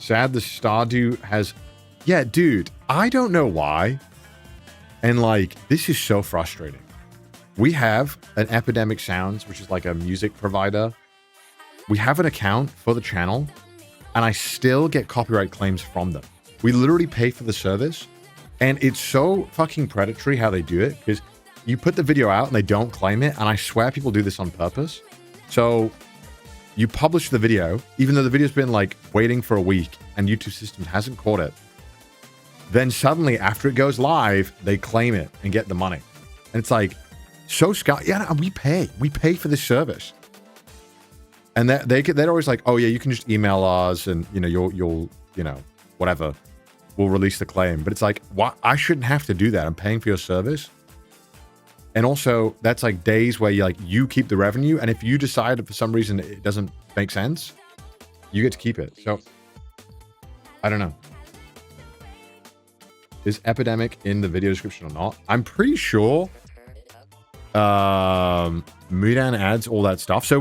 Sad the Stardew has... Yeah, dude, I don't know why. And like, this is so frustrating. We have an Epidemic Sounds, which is like a music provider. We have an account for the channel, and I still get copyright claims from them. We literally pay for the service, and it's so fucking predatory how they do it, because you put the video out and they don't claim it, and I swear people do this on purpose. So you publish the video, even though the video's been like waiting for a week and YouTube Systems hasn't caught it. Then suddenly, after it goes live, they claim it and get the money. And it's like, so scary. Yeah, no, we pay for this service. And they're always like, oh yeah, you can just email us and, you know, you'll, you know, whatever, we'll release the claim. But it's like, why? I shouldn't have to do that. I'm paying for your service. And also that's like days where you keep the revenue. And if you decide that for some reason it doesn't make sense, you get to keep it. So I don't know. Is Epidemic in the video description or not? I'm pretty sure Mudan adds all that stuff. So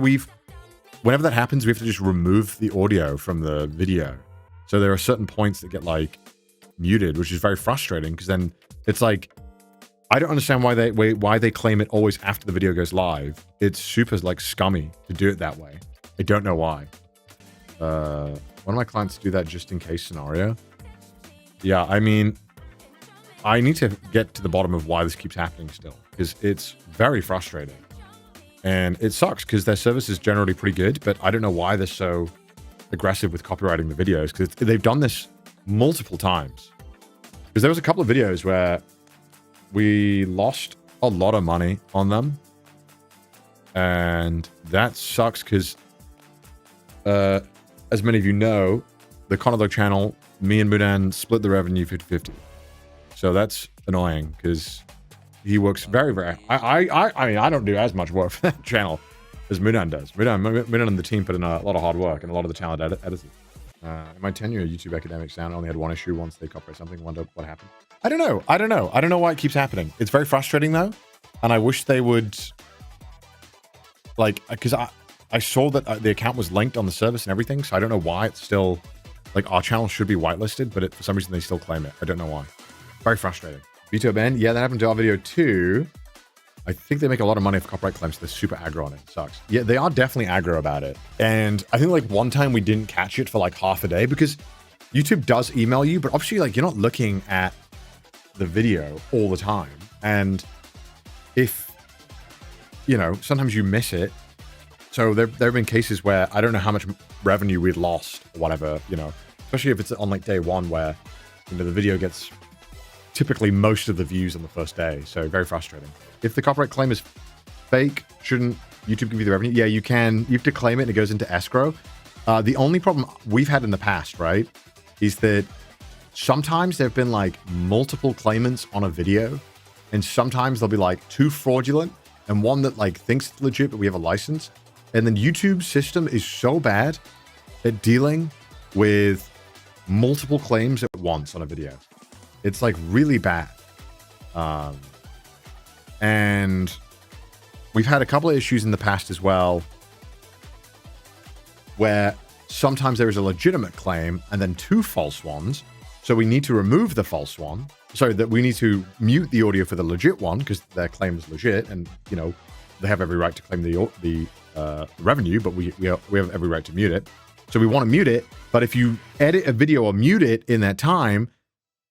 whenever that happens, we have to just remove the audio from the video. So there are certain points that get like muted, which is very frustrating because then it's like, I don't understand why they claim it always after the video goes live. It's super like scummy to do it that way. I don't know why. One of my clients do that just in case scenario. Yeah, I mean, I need to get to the bottom of why this keeps happening still, because it's very frustrating. And it sucks because their service is generally pretty good, but I don't know why they're so aggressive with copyrighting the videos, because they've done this multiple times. Because there was a couple of videos where we lost a lot of money on them. And that sucks because, as many of you know, the ConnorClipsOfficial channel, me and Mudan split the revenue 50-50. So that's annoying because he works very, very... I mean, I don't do as much work for that channel as Mudan does. Mudan and the team put in a lot of hard work and a lot of the talent editors. In my tenure, YouTube Academic Sound only had one issue once they copyright something. Wonder what happened. I don't know. I don't know why it keeps happening. It's very frustrating though. And I wish they would... Like, because I saw that the account was linked on the service and everything, so I don't know why it's still... Like, our channel should be whitelisted, but for some reason they still claim it. I don't know why. Very frustrating. Veto ban. Yeah, that happened to our video too. I think they make a lot of money for copyright claims. They're super aggro on it. It sucks. Yeah, they are definitely aggro about it. And I think like one time we didn't catch it for like half a day because YouTube does email you, but obviously like you're not looking at the video all the time. And if, you know, sometimes you miss it. So there have been cases where I don't know how much revenue we'd lost or whatever, you know, especially if it's on like day one where, you know, the video gets typically most of the views on the first day. So very frustrating. If the copyright claim is fake, shouldn't YouTube give you the revenue? Yeah, you can. You have to claim it and it goes into escrow. The only problem we've had in the past, right, is that sometimes there have been like multiple claimants on a video, and sometimes there'll be like two fraudulent and one that like thinks it's legit, but we have a license. And then YouTube's system is so bad at dealing with multiple claims at once on a video. It's like really bad. And we've had a couple of issues in the past as well, where sometimes there is a legitimate claim and then two false ones. So we need to remove the false one. Sorry, that we need to mute the audio for the legit one because their claim is legit, and you know they have every right to claim the revenue, but we have every right to mute it. So we want to mute it, but if you edit a video or mute it in that time,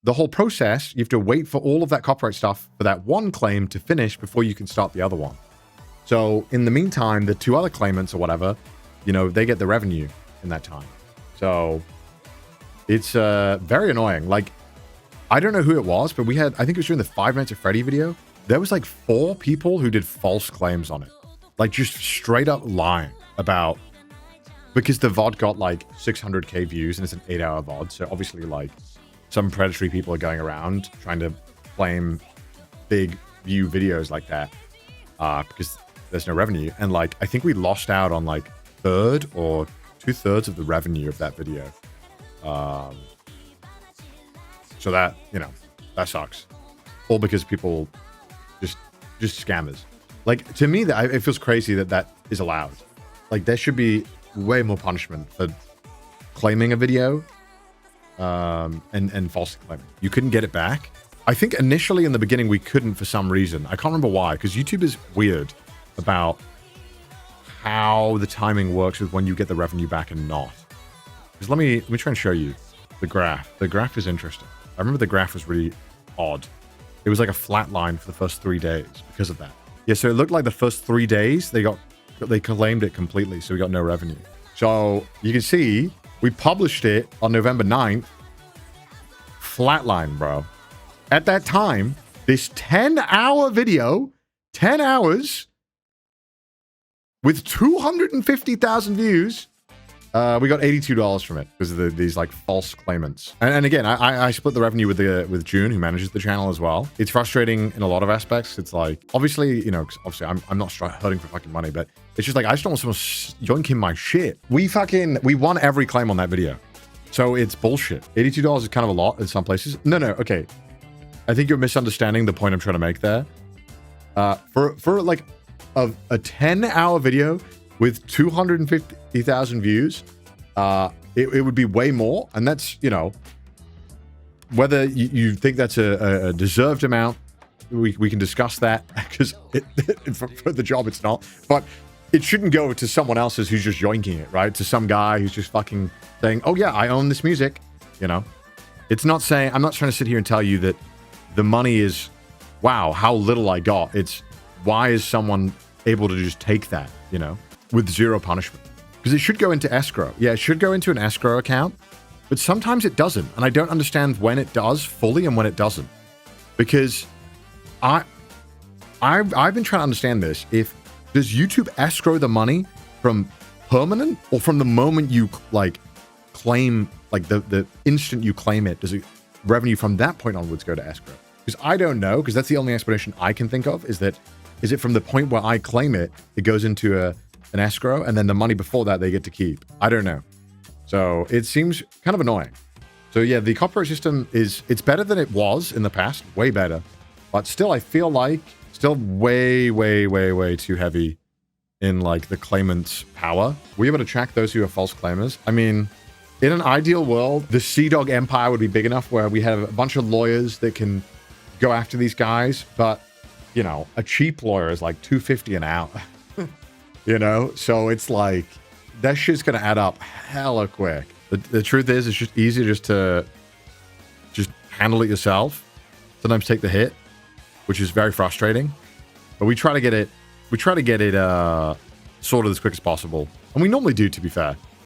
the whole process, you have to wait for all of that copyright stuff for that one claim to finish before you can start the other one. So in the meantime, the two other claimants or whatever, you know, they get the revenue in that time. So it's very annoying. Like, I don't know who it was, but we had, I think it was during the 5 Nights at Freddy video, there was like 4 people who did false claims on it. Like just straight up lying about, because the VOD got like 600K views and it's an 8-hour VOD. So obviously like some predatory people are going around trying to claim big view videos like that because there's no revenue. And like, I think we lost out on like 1/3 or 2/3 of the revenue of that video. So that, you know, that sucks. All because people just scammers. Like, to me, that it feels crazy that is allowed. Like, there should be way more punishment for claiming a video and falsely claiming. You couldn't get it back. I think initially in the beginning we couldn't for some reason. I can't remember why, because YouTube is weird about how the timing works with when you get the revenue back and not. Because let me try and show you the graph. The graph is interesting. I remember the graph was really odd. It was like a flat line for the first 3 days because of that. Yeah, so it looked like the first 3 days they claimed it completely, so we got no revenue. So you can see we published it on November 9th. Flatline, bro. At that time, this 10-hour video, 10 hours with 250,000 views, we got $82 from it because of these like false claimants. And again, I split the revenue with June, who manages the channel as well. It's frustrating in a lot of aspects. It's like, obviously, you know, obviously I'm not hurting for fucking money, but it's just like, I just don't want someone yoinking my shit. We won every claim on that video. So it's bullshit. $82 is kind of a lot in some places. No, okay. I think you're misunderstanding the point I'm trying to make there. For like a 10-hour video with 250,000 views, it would be way more. And that's, you know, whether you think that's a deserved amount, we can discuss that, because for the job it's not. But it shouldn't go to someone else's who's just yoinking it, right? To some guy who's just fucking saying, oh yeah, I own this music, you know? It's not saying, I'm not trying to sit here and tell you that the money is, wow, how little I got. It's, why is someone able to just take that, you know, with zero punishment? Because it should go into escrow. Yeah, it should go into an escrow account, but sometimes it doesn't. And I don't understand when it does fully and when it doesn't. Because I've been trying to understand this. Does YouTube escrow the money from permanent, or from the moment you like claim, like the instant you claim it, does it revenue from that point onwards go to escrow? Because I don't know, because that's the only explanation I can think of, is it from the point where I claim it, it goes into an escrow, and then the money before that they get to keep? I don't know. So it seems kind of annoying. So yeah, the copyright system it's better than it was in the past, way better. But still, I feel like still way, way, way, way too heavy in like the claimant's power. Were you able to track those who are false claimers? I mean, in an ideal world, the CdawgVa empire would be big enough where we have a bunch of lawyers that can go after these guys. But, you know, a cheap lawyer is like $250 an hour, you know? So it's like, that shit's going to add up hella quick. The truth is, it's just easier just to handle it yourself. Sometimes take the hit, which is very frustrating. But we try to get it sorted as quick as possible. And we normally do, to be fair.